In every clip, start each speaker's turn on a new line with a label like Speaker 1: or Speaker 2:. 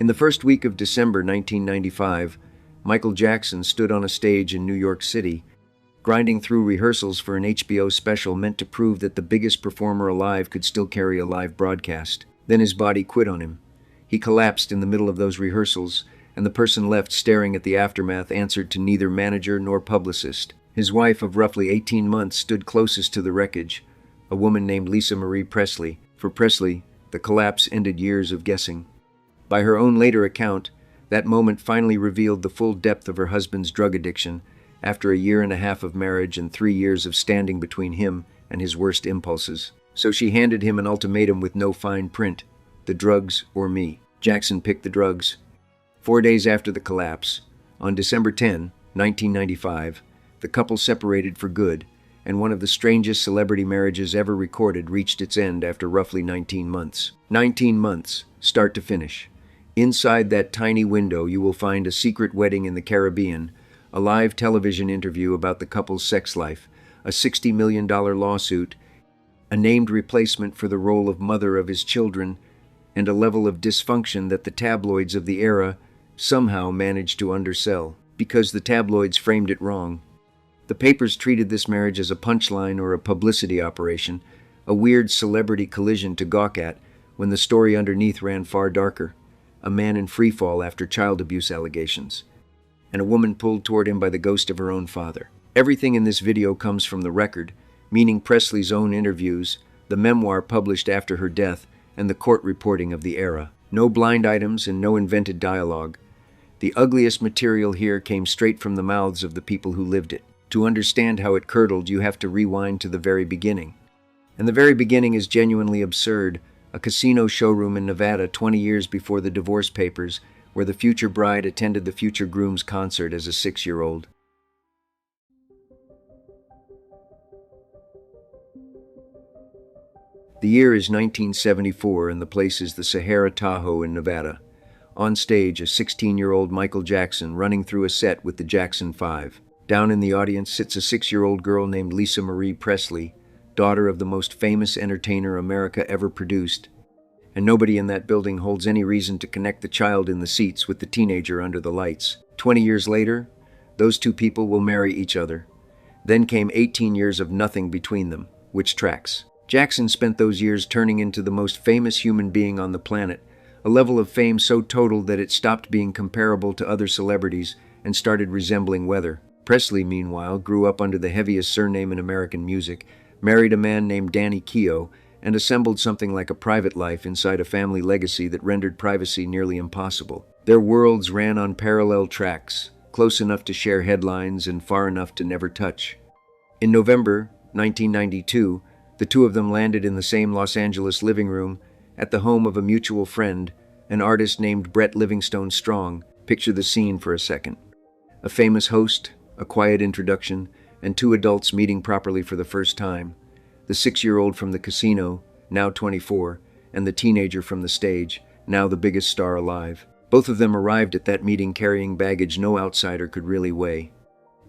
Speaker 1: In the first week of December 1995, Michael Jackson stood on a stage in New York City, grinding through rehearsals for an HBO special meant to prove that the biggest performer alive could still carry a live broadcast. Then his body quit on him. He collapsed in the middle of those rehearsals, and the person left staring at the aftermath answered to neither manager nor publicist. His wife of roughly 18 months stood closest to the wreckage, a woman named Lisa Marie Presley. For Presley, the collapse ended years of guessing. By her own later account, that moment finally revealed the full depth of her husband's drug addiction after a year and a half of marriage and 3 years of standing between him and his worst impulses. So she handed him an ultimatum with no fine print: the drugs or me. Jackson picked the drugs. 4 days after the collapse, on December 10, 1995, the couple separated for good, and one of the strangest celebrity marriages ever recorded reached its end after roughly 19 months. 19 months, start to finish. Inside that tiny window, you will find a secret wedding in the Caribbean, a live television interview about the couple's sex life, a $60 million lawsuit, a named replacement for the role of mother of his children, and a level of dysfunction that the tabloids of the era somehow managed to undersell, because the tabloids framed it wrong. The papers treated this marriage as a punchline or a publicity operation, a weird celebrity collision to gawk at, when the story underneath ran far darker: a man in freefall after child abuse allegations, and a woman pulled toward him by the ghost of her own father. Everything in this video comes from the record, meaning Presley's own interviews, the memoir published after her death, and the court reporting of the era. No blind items and no invented dialogue. The ugliest material here came straight from the mouths of the people who lived it. To understand how it curdled, you have to rewind to the very beginning. And the very beginning is genuinely absurd: a casino showroom in Nevada 20 years before the divorce papers, where the future bride attended the future groom's concert as a 6-year-old. The year is 1974 and the place is the Sahara Tahoe in Nevada. On stage, a 16-year-old Michael Jackson running through a set with the Jackson 5. Down in the audience sits a 6-year-old girl named Lisa Marie Presley, daughter of the most famous entertainer America ever produced. And nobody in that building holds any reason to connect the child in the seats with the teenager under the lights. 20 years later, those two people will marry each other. Then came 18 years of nothing between them, which tracks. Jackson spent those years turning into the most famous human being on the planet, a level of fame so total that it stopped being comparable to other celebrities and started resembling weather. Presley, meanwhile, grew up under the heaviest surname in American music, married a man named Danny Keough, and assembled something like a private life inside a family legacy that rendered privacy nearly impossible. Their worlds ran on parallel tracks, close enough to share headlines and far enough to never touch. In November 1992, the two of them landed in the same Los Angeles living room at the home of a mutual friend, an artist named Brett Livingstone Strong. Picture the scene for a second. A famous host, a quiet introduction, and two adults meeting properly for the first time. The 6-year-old from the casino, now 24, and the teenager from the stage, now the biggest star alive. Both of them arrived at that meeting carrying baggage no outsider could really weigh.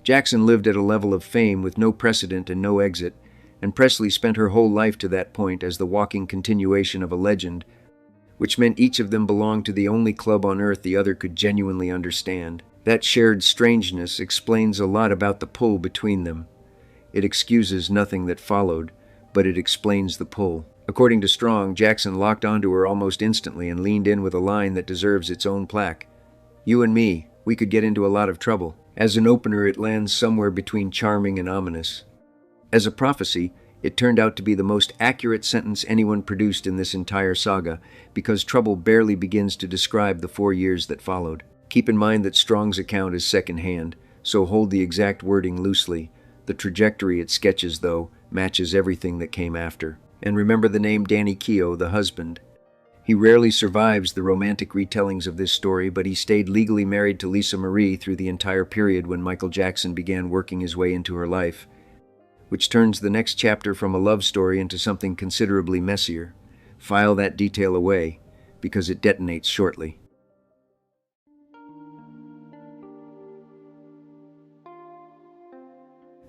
Speaker 1: Jackson lived at a level of fame with no precedent and no exit, and Presley spent her whole life to that point as the walking continuation of a legend, which meant each of them belonged to the only club on earth the other could genuinely understand. That shared strangeness explains a lot about the pull between them. It excuses nothing that followed, but it explains the pull. According to Strong, Jackson locked onto her almost instantly and leaned in with a line that deserves its own plaque. "You and me, we could get into a lot of trouble." As an opener, it lands somewhere between charming and ominous. As a prophecy, it turned out to be the most accurate sentence anyone produced in this entire saga, because trouble barely begins to describe the 4 years that followed. Keep in mind that Strong's account is secondhand, so hold the exact wording loosely. The trajectory it sketches, though, matches everything that came after. And remember the name Danny Keough, the husband. He rarely survives the romantic retellings of this story, but he stayed legally married to Lisa Marie through the entire period when Michael Jackson began working his way into her life, which turns the next chapter from a love story into something considerably messier. File that detail away, because it detonates shortly.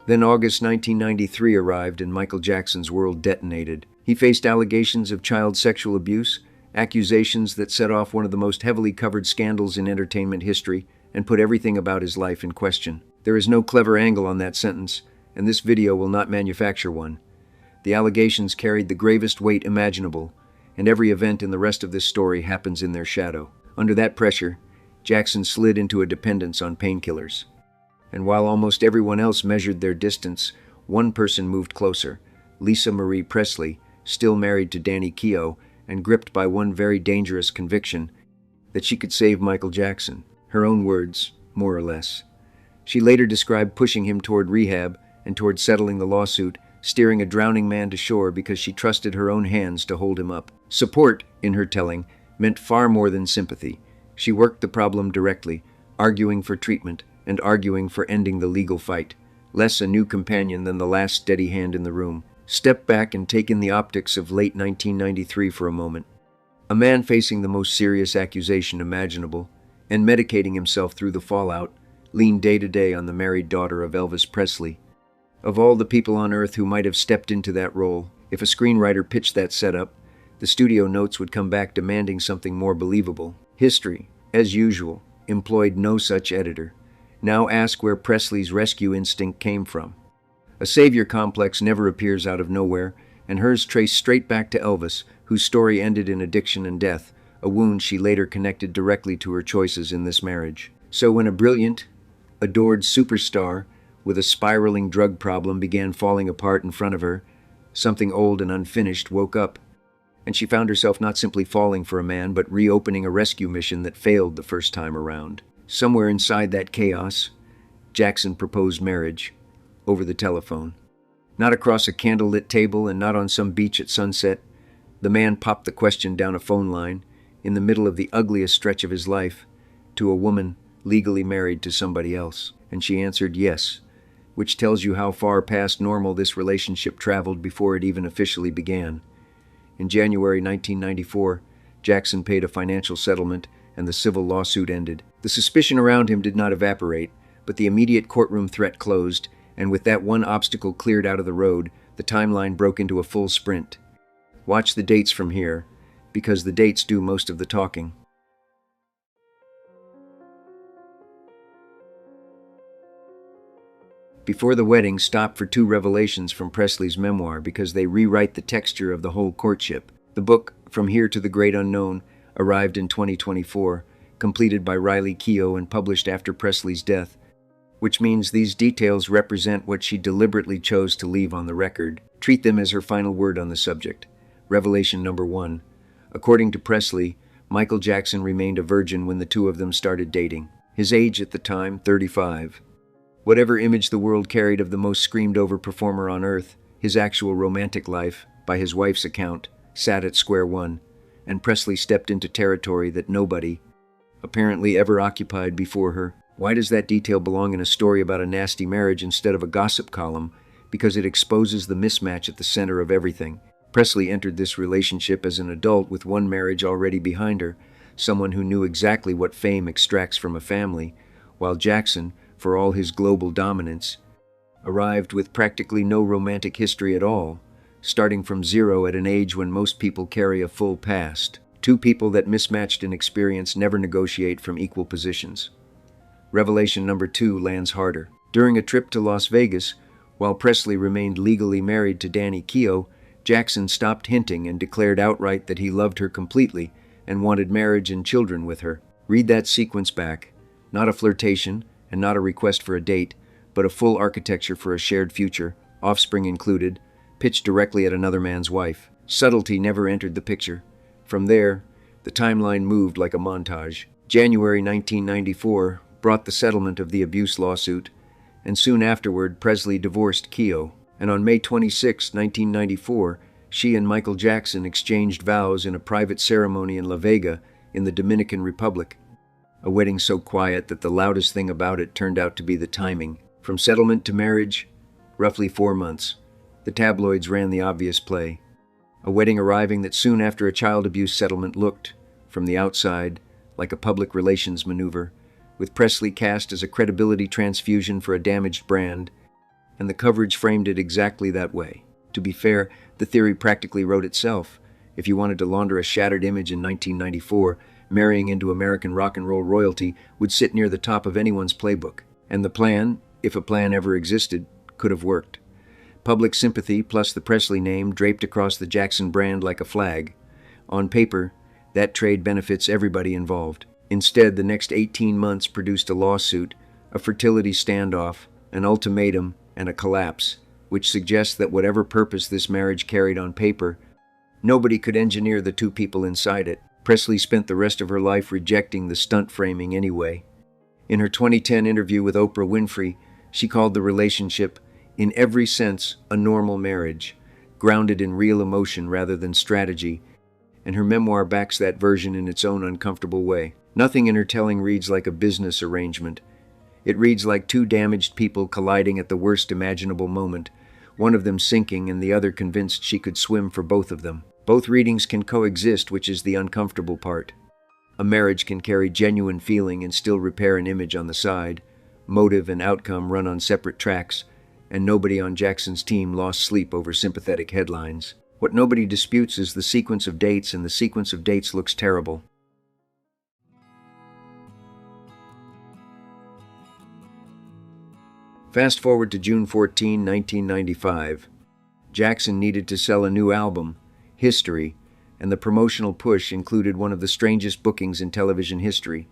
Speaker 1: Then August 1993 arrived and Michael Jackson's world detonated. He faced allegations of child sexual abuse Accusations that set off one of the most heavily covered scandals in entertainment history and put everything about his life in question. There is no clever angle on that sentence, and this video will not manufacture one. The allegations carried the gravest weight imaginable, and every event in the rest of this story happens in their shadow. Under that pressure, Jackson slid into a dependence on painkillers. And while almost everyone else measured their distance, one person moved closer: Lisa Marie Presley, still married to Danny Keough and gripped by one very dangerous conviction: that she could save Michael Jackson. Her own words, more or less. She later described pushing him toward rehab and toward settling the lawsuit, steering a drowning man to shore because she trusted her own hands to hold him up. Support, in her telling, meant far more than sympathy. She worked the problem directly, arguing for treatment and arguing for ending the legal fight. Less a new companion than the last steady hand in the room. Step back and take in the optics of late 1993 for a moment. A man facing the most serious accusation imaginable and medicating himself through the fallout leaned day to day on the married daughter of Elvis Presley. Of all the people on earth who might have stepped into that role, if a screenwriter pitched that setup, the studio notes would come back demanding something more believable. History, as usual, employed no such editor. Now ask where Presley's rescue instinct came from. A savior complex never appears out of nowhere, and hers traced straight back to Elvis, whose story ended in addiction and death, a wound she later connected directly to her choices in this marriage. So when a brilliant, adored superstar with a spiraling drug problem began falling apart in front of her, something old and unfinished woke up, and she found herself not simply falling for a man, but reopening a rescue mission that failed the first time around. Somewhere inside that chaos, Jackson proposed marriage, over the telephone. Not across a candlelit table and not on some beach at sunset. The man popped the question down a phone line, in the middle of the ugliest stretch of his life, to a woman legally married to somebody else. And she answered yes, which tells you how far past normal this relationship traveled before it even officially began. In January 1994, Jackson paid a financial settlement and the civil lawsuit ended. The suspicion around him did not evaporate, but the immediate courtroom threat closed, and with that one obstacle cleared out of the road, the timeline broke into a full sprint. Watch the dates from here, because the dates do most of the talking. Before the wedding, stop for two revelations from Presley's memoir because they rewrite the texture of the whole courtship. The book, From Here to the Great Unknown, arrived in 2024, completed by Riley Keough and published after Presley's death, which means these details represent what she deliberately chose to leave on the record. Treat them as her final word on the subject. Revelation number 1. According to Presley, Michael Jackson remained a virgin when the two of them started dating. His age at the time, 35. Whatever image the world carried of the most screamed-over performer on earth, his actual romantic life, by his wife's account, sat at square one, and Presley stepped into territory that nobody, apparently, ever occupied before her. Why does that detail belong in a story about a nasty marriage instead of a gossip column? Because it exposes the mismatch at the center of everything. Presley entered this relationship as an adult with one marriage already behind her, someone who knew exactly what fame extracts from a family, while Jackson, for all his global dominance, arrived with practically no romantic history at all, starting from zero at an age when most people carry a full past. Two people that mismatched in experience never negotiate from equal positions. Revelation number 2 lands harder. During a trip to Las Vegas, while Presley remained legally married to Danny Keough, Jackson stopped hinting and declared outright that he loved her completely and wanted marriage and children with her. Read that sequence back. Not a flirtation and not a request for a date, but a full architecture for a shared future, offspring included, pitched directly at another man's wife. Subtlety never entered the picture. From there, the timeline moved like a montage. January 1994 brought the settlement of the abuse lawsuit, and soon afterward, Presley divorced Keough. And on May 26, 1994, she and Michael Jackson exchanged vows in a private ceremony in La Vega in the Dominican Republic. A wedding so quiet that the loudest thing about it turned out to be the timing. From settlement to marriage, roughly 4 months. The tabloids ran the obvious play. A wedding arriving that soon after a child abuse settlement looked, from the outside, like a public relations maneuver, with Presley cast as a credibility transfusion for a damaged brand, and the coverage framed it exactly that way. To be fair, the theory practically wrote itself. If you wanted to launder a shattered image in 1994, marrying into American rock and roll royalty would sit near the top of anyone's playbook. And the plan, if a plan ever existed, could have worked. Public sympathy plus the Presley name draped across the Jackson brand like a flag. On paper, that trade benefits everybody involved. Instead, the next 18 months produced a lawsuit, a fertility standoff, an ultimatum, and a collapse, which suggests that whatever purpose this marriage carried on paper, nobody could engineer the two people inside it. Presley spent the rest of her life rejecting the stunt framing anyway. In her 2010 interview with Oprah Winfrey, she called the relationship, in every sense, a normal marriage, grounded in real emotion rather than strategy, and her memoir backs that version in its own uncomfortable way. Nothing in her telling reads like a business arrangement. It reads like two damaged people colliding at the worst imaginable moment, one of them sinking and the other convinced she could swim for both of them. Both readings can coexist, which is the uncomfortable part. A marriage can carry genuine feeling and still repair an image on the side. Motive and outcome run on separate tracks, and nobody on Jackson's team lost sleep over sympathetic headlines. What nobody disputes is the sequence of dates, and the sequence of dates looks terrible. Fast forward to June 14, 1995. Jackson needed to sell a new album, History, and the promotional push included one of the strangest bookings in television history,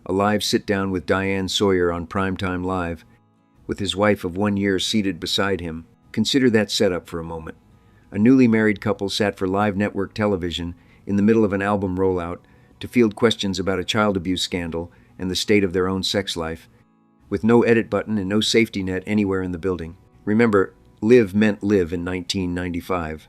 Speaker 1: a live sit-down with Diane Sawyer on Primetime Live, with his wife of 1 year seated beside him. Consider that setup for a moment. A newly married couple sat for live network television in the middle of an album rollout to field questions about a child abuse scandal and the state of their own sex life, with no edit button and no safety net anywhere in the building. Remember, live meant live in 1995.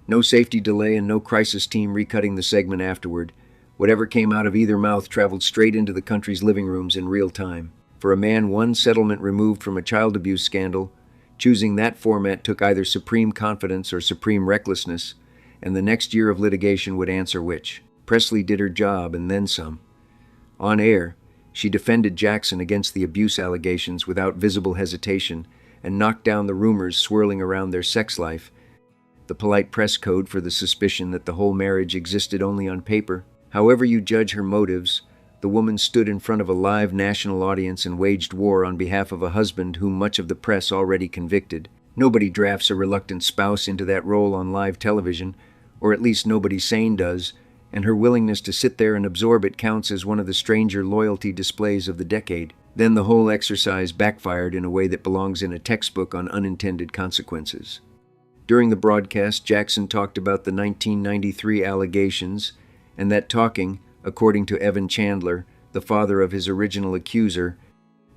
Speaker 1: No safety delay and no crisis team recutting the segment afterward. Whatever came out of either mouth traveled straight into the country's living rooms in real time. For a man one settlement removed from a child abuse scandal, choosing that format took either supreme confidence or supreme recklessness, and the next year of litigation would answer which. Presley did her job and then some. On air, she defended Jackson against the abuse allegations without visible hesitation and knocked down the rumors swirling around their sex life, the polite press code for the suspicion that the whole marriage existed only on paper. However you judge her motives, the woman stood in front of a live national audience and waged war on behalf of a husband whom much of the press already convicted. Nobody drafts a reluctant spouse into that role on live television, or at least nobody sane does, and her willingness to sit there and absorb it counts as one of the stranger loyalty displays of the decade. Then the whole exercise backfired in a way that belongs in a textbook on unintended consequences. During the broadcast, Jackson talked about the 1993 allegations, and that talking, according to Evan Chandler, the father of his original accuser,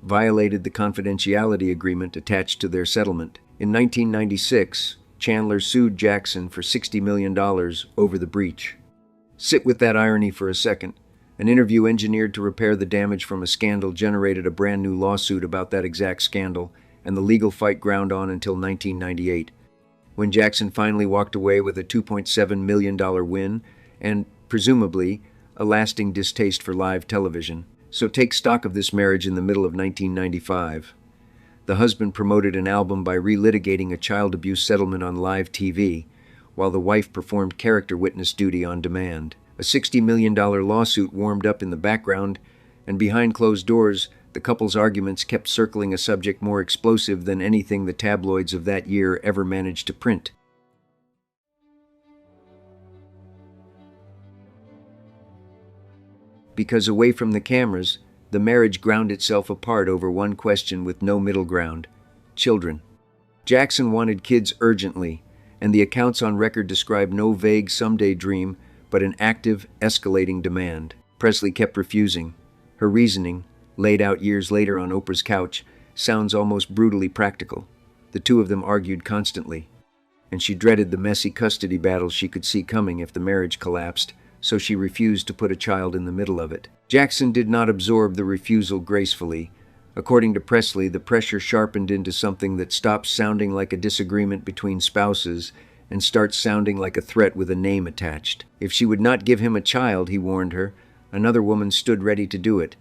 Speaker 1: violated the confidentiality agreement attached to their settlement. In 1996, Chandler sued Jackson for $60 million over the breach. Sit with that irony for a second. An interview engineered to repair the damage from a scandal generated a brand new lawsuit about that exact scandal, and the legal fight ground on until 1998. When Jackson finally walked away with a $2.7 million win, and, presumably, a lasting distaste for live television. So take stock of this marriage in the middle of 1995. The husband promoted an album by relitigating a child abuse settlement on live TV, while the wife performed character witness duty on demand. A $60 million lawsuit warmed up in the background, and behind closed doors, the couple's arguments kept circling a subject more explosive than anything the tabloids of that year ever managed to print. Because away from the cameras, the marriage ground itself apart over one question with no middle ground: children. Jackson wanted kids urgently, and the accounts on record describe no vague someday dream, but an active, escalating demand. Presley kept refusing. Her reasoning, laid out years later on Oprah's couch, sounds almost brutally practical. The two of them argued constantly, and she dreaded the messy custody battles she could see coming if the marriage collapsed, so she refused to put a child in the middle of it. Jackson did not absorb the refusal gracefully. According to Presley, the pressure sharpened into something that stops sounding like a disagreement between spouses and starts sounding like a threat with a name attached. If she would not give him a child, he warned her, another woman stood ready to do it.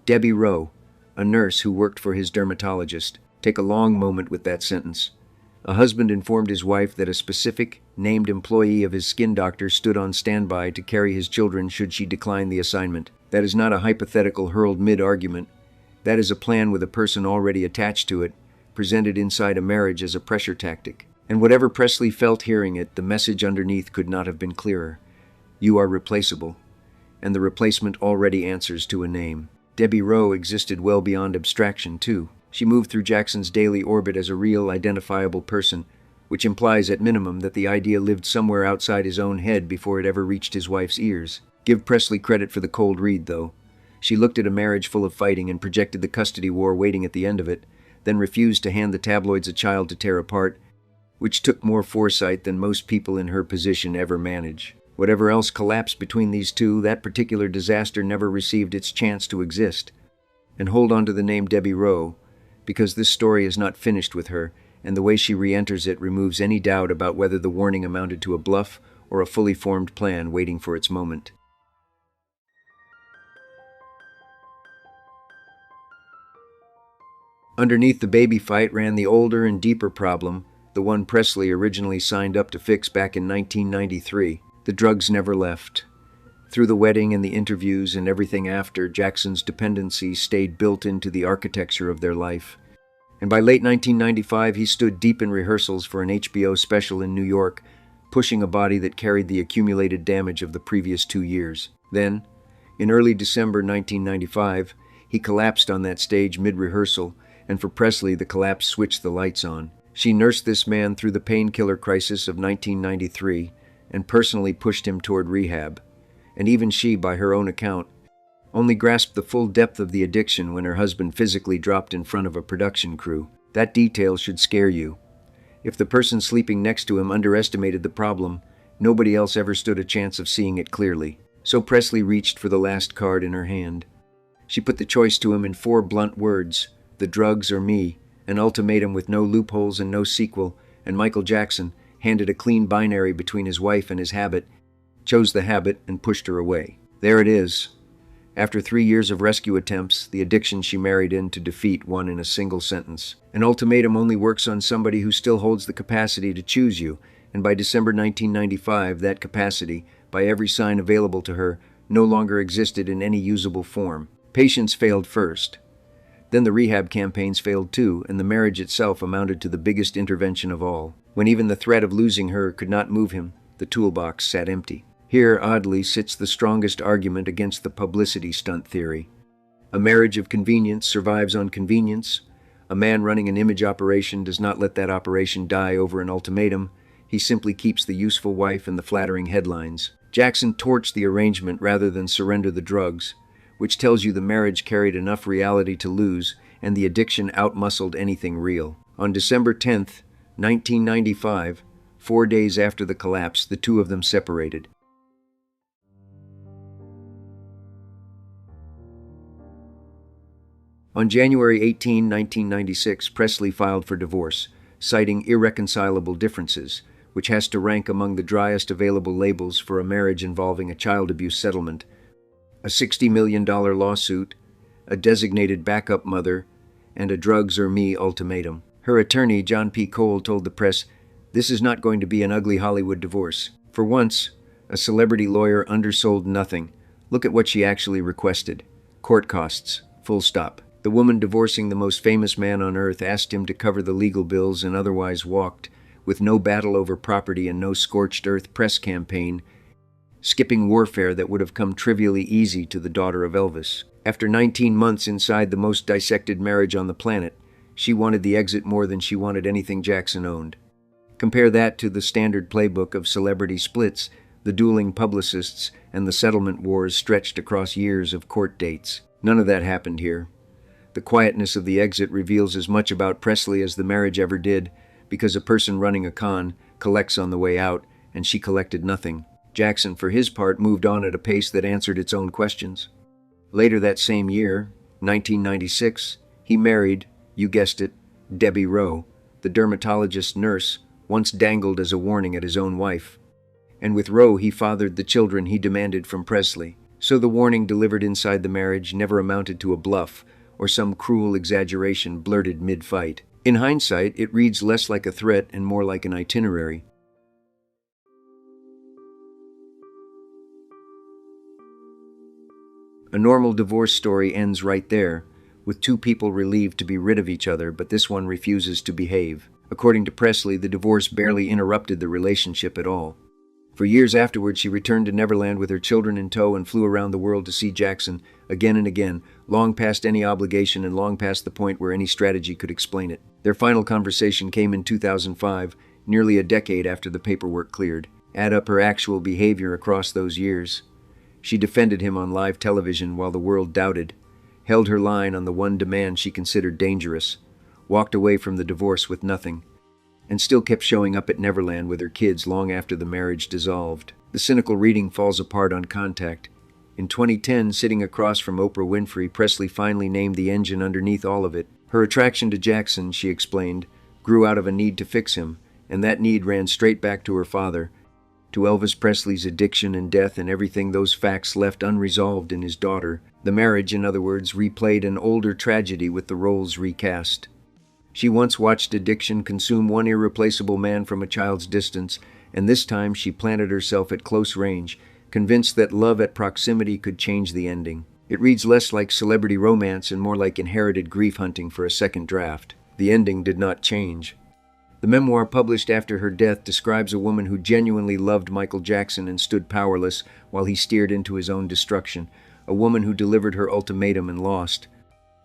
Speaker 1: Debbie Rowe, a nurse who worked for his dermatologist. Take a long moment with that sentence. A husband informed his wife that a specific, named employee of his skin doctor stood on standby to carry his children should she decline the assignment. That is not a hypothetical hurled mid-argument. That is a plan with a person already attached to it, presented inside a marriage as a pressure tactic. And whatever Presley felt hearing it, the message underneath could not have been clearer. You are replaceable. And the replacement already answers to a name. Debbie Rowe existed well beyond abstraction, too. She moved through Jackson's daily orbit as a real, identifiable person, which implies at minimum that the idea lived somewhere outside his own head before it ever reached his wife's ears. Give Presley credit for the cold read, though. She looked at a marriage full of fighting and projected the custody war waiting at the end of it, then refused to hand the tabloids a child to tear apart, which took more foresight than most people in her position ever manage. Whatever else collapsed between these two, that particular disaster never received its chance to exist. And hold on to the name Debbie Rowe, because this story is not finished with her, and the way she re-enters it removes any doubt about whether the warning amounted to a bluff or a fully formed plan waiting for its moment. Underneath the baby fight ran the older and deeper problem, the one Presley originally signed up to fix back in 1993. The drugs never left. Through the wedding and the interviews and everything after, Jackson's dependency stayed built into the architecture of their life. And by late 1995, he stood deep in rehearsals for an HBO special in New York, pushing a body that carried the accumulated damage of the previous 2 years. Then, in early December 1995, he collapsed on that stage mid-rehearsal, and for Presley, the collapse switched the lights on. She nursed this man through the painkiller crisis of 1993 and personally pushed him toward rehab. And even she, by her own account, only grasped the full depth of the addiction when her husband physically dropped in front of a production crew. That detail should scare you. If the person sleeping next to him underestimated the problem, nobody else ever stood a chance of seeing it clearly. So Presley reached for the last card in her hand. She put the choice to him in 4 blunt words: the drugs or me, an ultimatum with no loopholes and no sequel, and Michael Jackson, handed a clean binary between his wife and his habit, chose the habit and pushed her away. There it is. After 3 years of rescue attempts, the addiction she married in to defeat won in a single sentence. An ultimatum only works on somebody who still holds the capacity to choose you, and by December 1995, that capacity, by every sign available to her, no longer existed in any usable form. Patience failed first. Then the rehab campaigns failed too, and the marriage itself amounted to the biggest intervention of all. When even the threat of losing her could not move him, the toolbox sat empty. Here, oddly, sits the strongest argument against the publicity stunt theory. A marriage of convenience survives on convenience. A man running an image operation does not let that operation die over an ultimatum. He simply keeps the useful wife and the flattering headlines. Jackson torched the arrangement rather than surrender the drugs, which tells you the marriage carried enough reality to lose, and the addiction outmuscled anything real. On December 10th, 1995, 4 days after the collapse, the two of them separated. On January 18, 1996, Presley filed for divorce, citing irreconcilable differences, which has to rank among the driest available labels for a marriage involving a child abuse settlement, a $60 million lawsuit, a designated backup mother, and a drugs or me ultimatum. Her attorney, John P. Cole, told the press, "This is not going to be an ugly Hollywood divorce. For once, a celebrity lawyer undersold nothing. Look at what she actually requested. Court costs. Full stop." The woman divorcing the most famous man on earth asked him to cover the legal bills and otherwise walked, with no battle over property and no scorched earth press campaign, skipping warfare that would have come trivially easy to the daughter of Elvis. After 19 months inside the most dissected marriage on the planet, she wanted the exit more than she wanted anything Jackson owned. Compare that to the standard playbook of celebrity splits, the dueling publicists, and the settlement wars stretched across years of court dates. None of that happened here. The quietness of the exit reveals as much about Presley as the marriage ever did, because a person running a con collects on the way out, and she collected nothing. Jackson, for his part, moved on at a pace that answered its own questions. Later that same year, 1996, he married, you guessed it, Debbie Rowe, the dermatologist nurse once dangled as a warning at his own wife. And with Rowe, he fathered the children he demanded from Presley. So the warning delivered inside the marriage never amounted to a bluff or some cruel exaggeration blurted mid-fight. In hindsight, it reads less like a threat and more like an itinerary. A normal divorce story ends right there, with two people relieved to be rid of each other, but this one refuses to behave. According to Presley, the divorce barely interrupted the relationship at all. For years afterward, she returned to Neverland with her children in tow and flew around the world to see Jackson again and again, long past any obligation and long past the point where any strategy could explain it. Their final conversation came in 2005, nearly a decade after the paperwork cleared. Add up her actual behavior across those years. She defended him on live television while the world doubted, held her line on the one demand she considered dangerous, walked away from the divorce with nothing, and still kept showing up at Neverland with her kids long after the marriage dissolved. The cynical reading falls apart on contact. In 2010, sitting across from Oprah Winfrey, Presley finally named the engine underneath all of it. Her attraction to Jackson, she explained, grew out of a need to fix him, and that need ran straight back to her father, to Elvis Presley's addiction and death and everything those facts left unresolved in his daughter. The marriage, in other words, replayed an older tragedy with the roles recast. She once watched addiction consume one irreplaceable man from a child's distance, and this time she planted herself at close range, convinced that love at proximity could change the ending. It reads less like celebrity romance and more like inherited grief hunting for a second draft. The ending did not change. The memoir published after her death describes a woman who genuinely loved Michael Jackson and stood powerless while he steered into his own destruction, a woman who delivered her ultimatum and lost,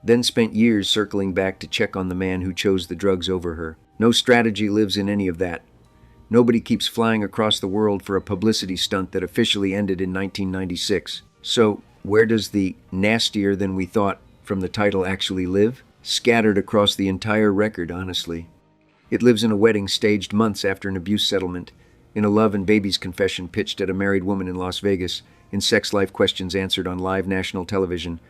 Speaker 1: then spent years circling back to check on the man who chose the drugs over her. No strategy lives in any of that. Nobody keeps flying across the world for a publicity stunt that officially ended in 1996. So, where does the nastier than we thought from the title actually live? Scattered across the entire record, honestly. It lives in a wedding staged months after an abuse settlement, in a love and babies confession pitched at a married woman in Las Vegas, in sex life questions answered on live national television,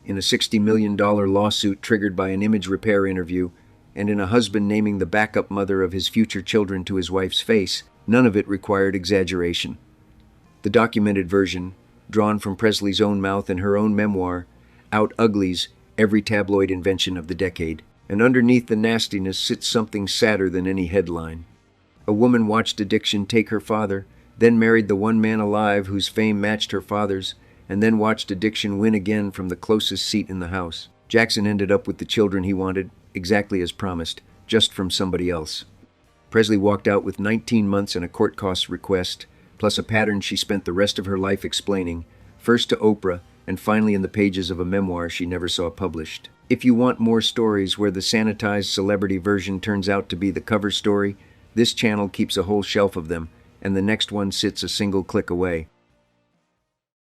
Speaker 1: in a $60 million lawsuit triggered by an image repair interview, and in a husband naming the backup mother of his future children to his wife's face. None of it required exaggeration. The documented version, drawn from Presley's own mouth in her own memoir, out-uglies every tabloid invention of the decade. And underneath the nastiness sits something sadder than any headline. A woman watched addiction take her father, then married the one man alive whose fame matched her father's, and then watched addiction win again from the closest seat in the house. Jackson ended up with the children he wanted, exactly as promised, just from somebody else. Presley walked out with 19 months and a court costs request, plus a pattern she spent the rest of her life explaining, first to Oprah, and finally in the pages of a memoir she never saw published. If you want more stories where the sanitized celebrity version turns out to be the cover story, this channel keeps a whole shelf of them, and the next one sits a single click away.